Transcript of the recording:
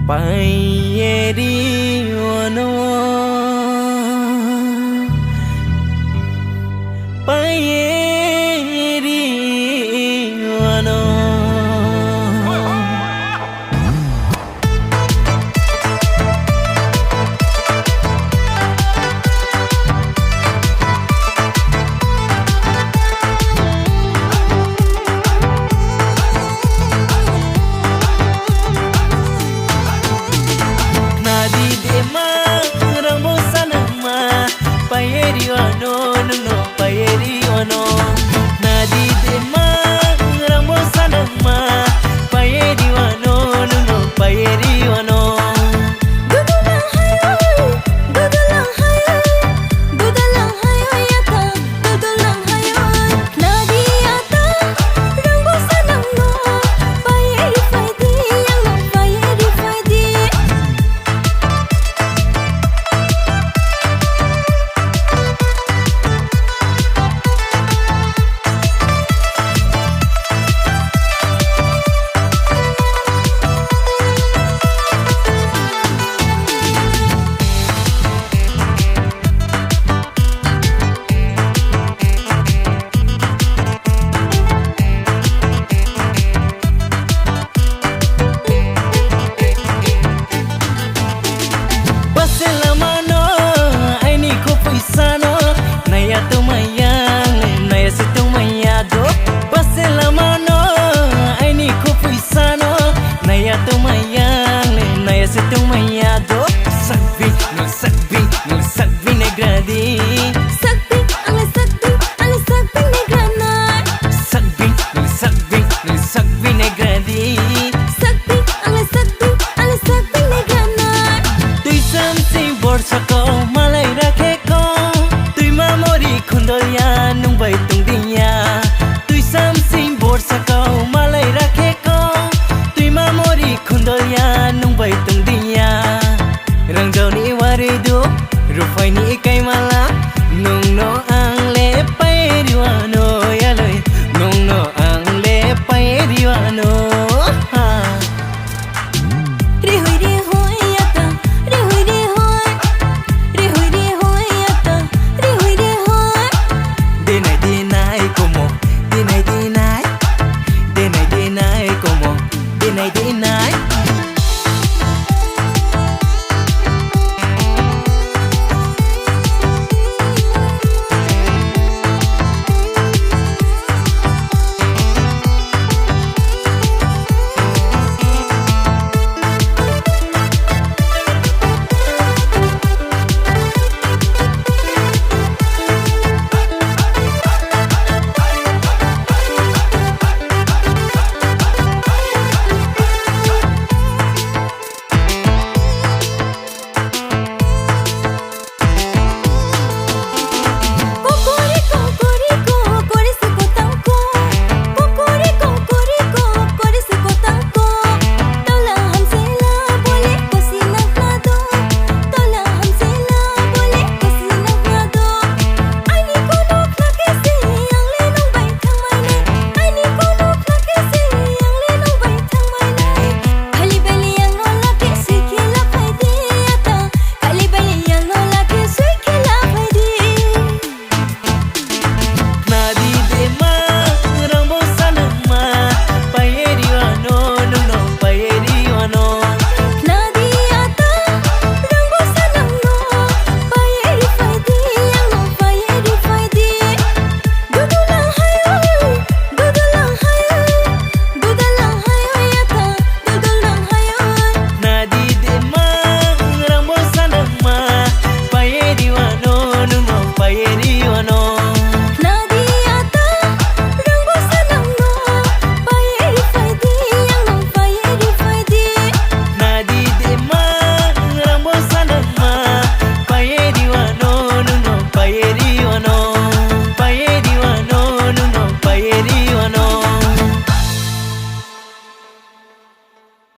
Payeri ono Payeri ono Payeri ono no payeri ono nadi dema rambo sanama payeri ono no payeri ono dudulang hayo yata dudulang hayo nadi yata rambo sanama payeri faidi yang payeri faidi Sagbi negradi Sagbi negrana Sagbi negradi Sagbi negrana Tui samsi borsako malai rakheko Tui mamori khundolya nungbai tungdinya Tui samsi borsako malai rakheko Tui mamori khundolya nungbai tungdinya Rangjauni waridu Rufaini kai mala nungno angle payeri wano yaloi nungno angle payeri wano Rihui yata Rihui yata Rihui Dinai como Dinai como Dinai